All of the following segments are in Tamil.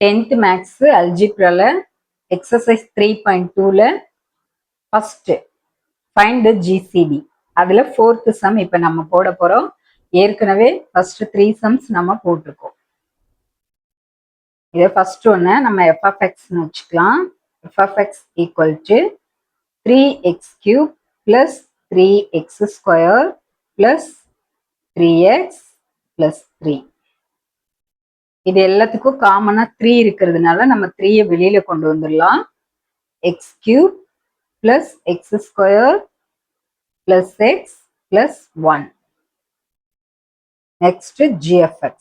10th மேக்ஸ் அல்ஜிப்ரால எக்ஸசைஸ் 3.2ல ஃபர்ஸ்ட் ஃபைண்ட் ஜிசிடி அதுல 4th சம் இப்ப நம்ம போட போறோம். ஏற்கனவே ஃபர்ஸ்ட் 3 சம்ஸ் நம்ம போட்டிருக்கோம். இதை ஃபர்ஸ்ட் ஒன்று நம்ம எஃப் ஆஃப் எக்ஸ்னு வச்சுக்கலாம். F of X equal to 3x³ plus 3x² plus 3x plus 3. இது எல்லாத்துக்கும் காமனா 3 இருக்கிறதுனால நம்ம 3யை வெளியில கொண்டு வந்துடலாம். x³ plus x² plus x plus 1. Next gfx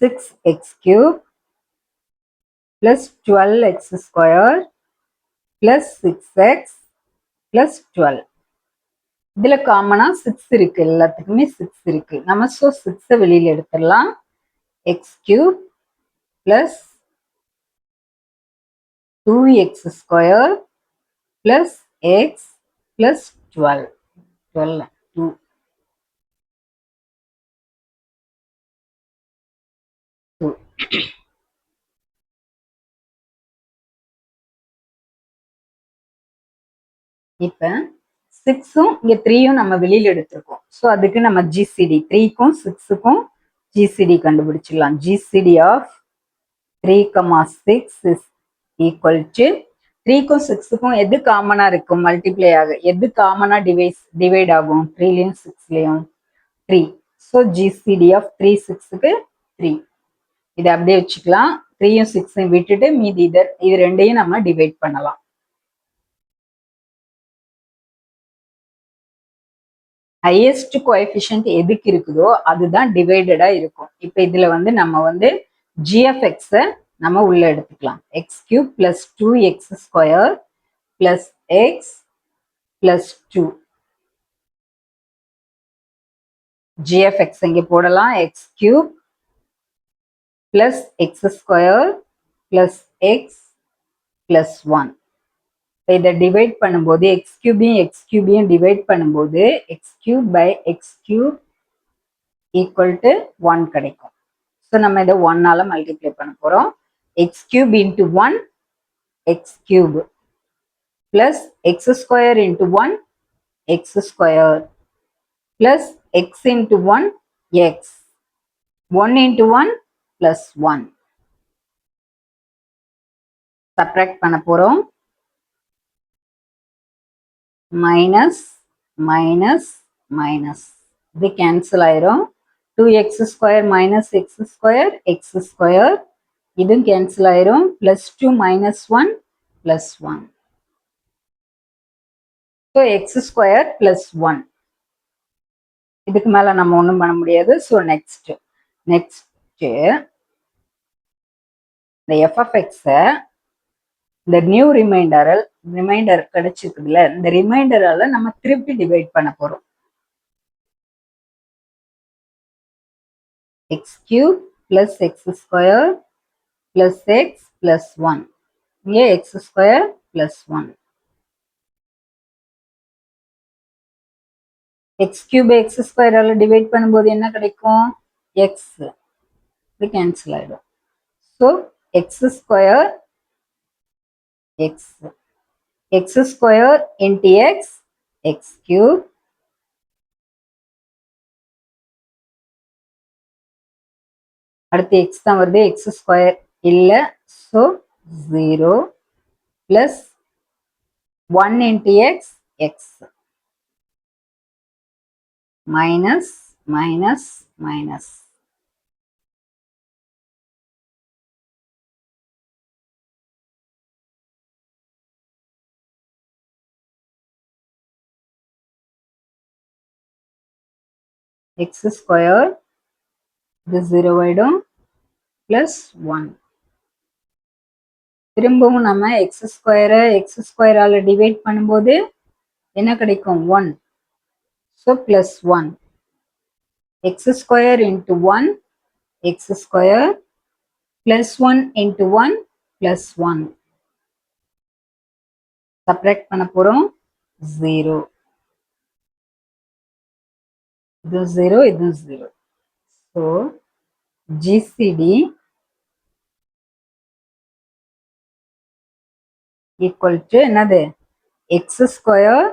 6x³ plus 12x² plus 6x plus 12. இதுல காமனா 6 இருக்கு, எல்லாத்துக்குமே 6 இருக்கு. நம்ம 6 வெளியில எடுத்துடலாம். x³ plus 2x² plus x plus 12. 12 2. இப்ப 6ம் இங்க 3யும் நம்ம வெளியில எடுத்திருக்கோம். ஸோ அதுக்கு நம்ம ஜிசிடி 3க்கும் 6க்கும் ஜிசிடி கண்டுபிடிச்சிடலாம். GCD of 3,6 is equal to 3க்கும் 6க்கும் எது காமனா இருக்கும்? மல்டிப்ளை ஆக எது காமனா டிவைட் ஆகும்? 3லயும் 6லயும் 3. ஸோ ஜிசிடி ஆஃப் 3 6க்கு 3. இதை அப்படியே வச்சுக்கலாம். 3யும் 6யும் விட்டுட்டு மீதி இது ரெண்டையும் நம்ம டிவைட் பண்ணலாம். ஹையஸ்ட் கோஎஃபிஷியன்ட் எதுக்கு இருக்குதோ அதுதான் டிவைடடா இருக்கும். இப்ப இதுல நம்ம ஜிஎஃப்எக்ஸ நம்ம உள்ள எடுத்துக்கலாம். x³ plus 2x² plus x plus 2. GFX இங்க போடலாம். x³ plus x² plus x plus 1. இதை டிவைட் பண்ணும்போது x³ டிவைட் பண்ணும்போது x³ by x³ equal to 1 கிடைக்கும். ஸோ நம்ம இதை 1ஆல மல்டிப்ளை பண்ண போறோம். x³ into 1 x³ plus x² into 1 x² plus x into 1 x 1 into 1 plus 1. Subtract பண்ண போறோம். மைனஸ் மைனஸ் மைனஸ் இது கேன்சல் ஆயிரும். 2x² மைனஸ் x² இதுவும் கேன்சல் ஆயிரும். Plus 2 minus 1 plus 1. So x² plus 1. இதுக்கு மேல நம்ம ஒன்றும் பண்ண முடியாது. ஸோ நெக்ஸ்ட் இந்த எஃப் ஆஃப் எக்ஸை இந்த நியூ ரிமைண்டர் கிடைச்சிருக்குதுல, இந்த ரிமைண்டரால நம்ம திருப்பி டிவைட் பண்ண போறோம். x³ plus x² plus x plus 1. இங்கே x² plus 1. x³ x² divide பண்ணும்போது என்ன கிடைக்கும்? x. இது கேன்சல் ஆயிடும். So x² x² into x x³ அடுத்து x தான் வருது. x² இல்ல. So 0 plus 1 into x x minus minus minus. x² இது 0 ஆயிடும். பிளஸ் 1. திரும்பவும் நம்ம x² ஆல டிவைட் பண்ணும்போது என்ன கிடைக்கும்? 1. So plus 1. x² into 1 x² plus 1 into 1 plus 1. Subtract பண்ண போறோம். 0. இது 0 இது 0. ஸோ ஜிசிடி ஈக்குவல் டு என்னது எக்ஸ் ஸ்கொயர்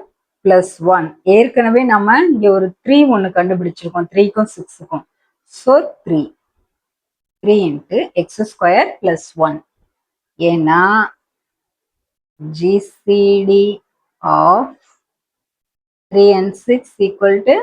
பிளஸ் ஒன். ஏற்கனவே நம்ம இங்க ஒரு 3 ஒன்று கண்டுபிடிச்சிருக்கோம், 3க்கும் 6க்கும். So 3 into X square plus one. ஏன்னா GCD of 3 and 6 equal to